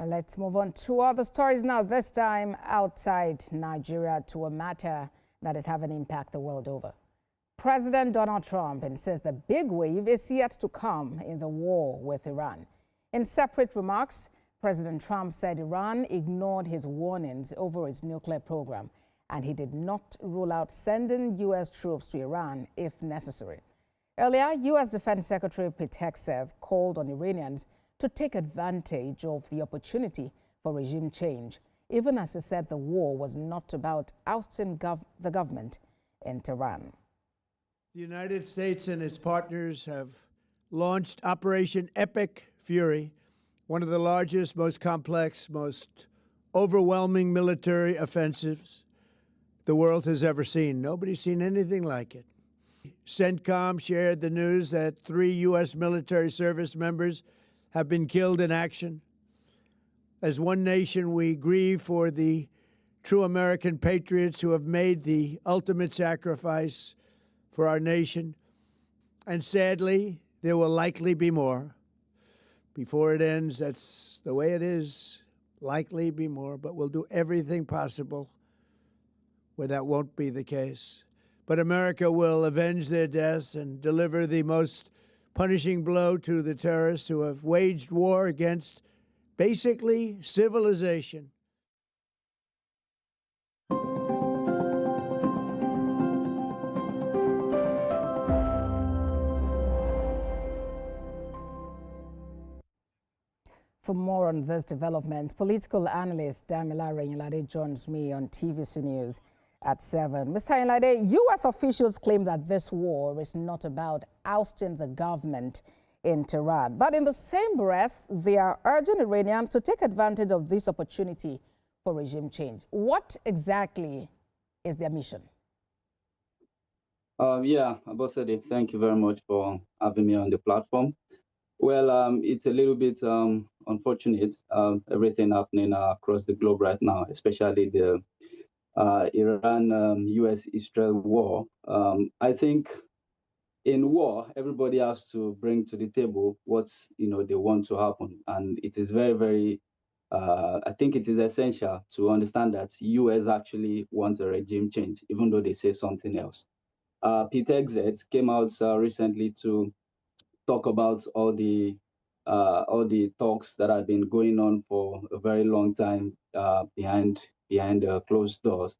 Let's move on to other stories now, this time outside Nigeria, to a matter that is having impact the world over. President Donald Trump insists the big wave is yet to come in the war with Iran. In separate remarks, President Trump said Iran ignored his warnings over its nuclear program, and he did not rule out sending U.S. troops to Iran if necessary. Earlier, U.S. Defense Secretary Pete Hegseth called on Iranians to take advantage of the opportunity for regime change, even as he said the war was not about ousting the government in Tehran. The United States and its partners have launched Operation Epic Fury, one of the largest, most complex, most overwhelming military offensives the world has ever seen. Nobody's seen anything like it. CENTCOM shared the news that 3 U.S. military service members have been killed in action. As one nation, we grieve for the true American patriots who have made the ultimate sacrifice for our nation. And sadly, there will likely be more. Before it ends, that's the way it is. Likely be more, but we'll do everything possible where that won't be the case. But America will avenge their deaths and deliver the most punishing blow to the terrorists who have waged war against basically civilization. For more on this development, political analyst Damilare Yinlade joins me on TVC News at 7. Mr. Yinlade, U.S. officials claim that this war is not about ousting the government in Tehran. But in the same breath, they are urging Iranians to take advantage of this opportunity for regime change. What exactly is their mission? Abosede, thank you very much for having me on the platform. Well, it's a little bit unfortunate, everything happening across the globe right now, especially the Iran-US-Israel war. I think in war, everybody has to bring to the table what they want to happen, and it is very, very. I think it is essential to understand that US actually wants a regime change, even though they say something else. Pete Hegseth came out recently to talk about all the talks that have been going on for a very long time behind closed doors,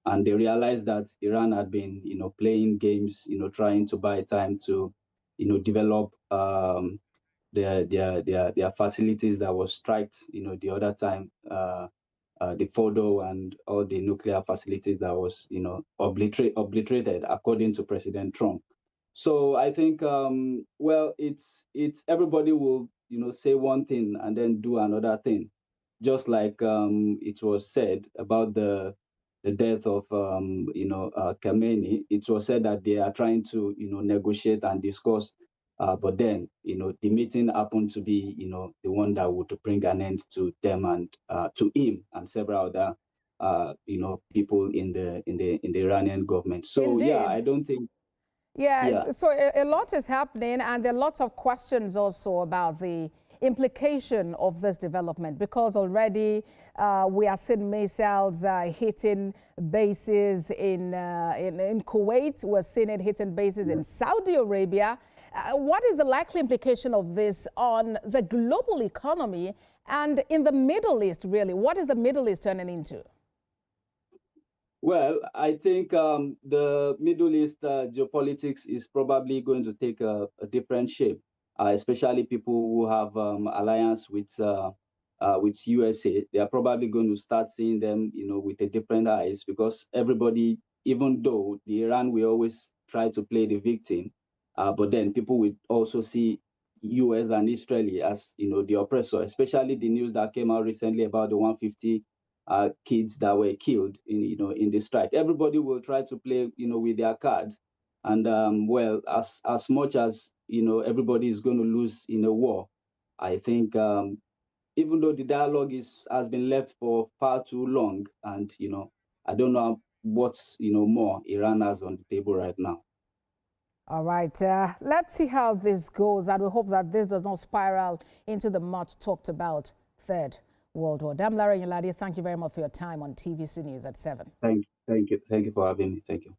and they realized that Iran had been playing games, trying to buy time to develop their facilities that was striked the other time, the Fordo and all the nuclear facilities that was obliterated according to President Trump. So I think, well, it's everybody will, say one thing and then do another thing, just like it was said about the death of, Khamenei. It was said that they are trying to, negotiate and discuss, but then, the meeting happened to be, the one that would bring an end to them and to him and several other, people in the Iranian government. So Indeed. yeah, I don't think. Yeah. So a lot is happening, and there are lots of questions also about the implication of this development, because already we are seeing missiles hitting bases in Kuwait. We're seeing it hitting bases in Saudi Arabia. What is the likely implication of this on the global economy and in the Middle East, really? What is the Middle East turning into? Well, I think the Middle East geopolitics is probably going to take a different shape, especially people who have alliance with USA. They are probably going to start seeing them, with a different eyes, because everybody, even though the Iran will always try to play the victim, but then people will also see US and Israel as, the oppressor, especially the news that came out recently about the 150 kids that were killed in the strike. Everybody will try to play with their cards, and well, as much as everybody is going to lose in a war, I think even though the dialogue has been left for far too long, and I don't know what more Iran has on the table right now. All right, let's see how this goes, and we hope that this does not spiral into the much talked about third World War. Damilare Yinladi, thank you very much for your time on TVC News at 7. Thank you for having me. Thank you.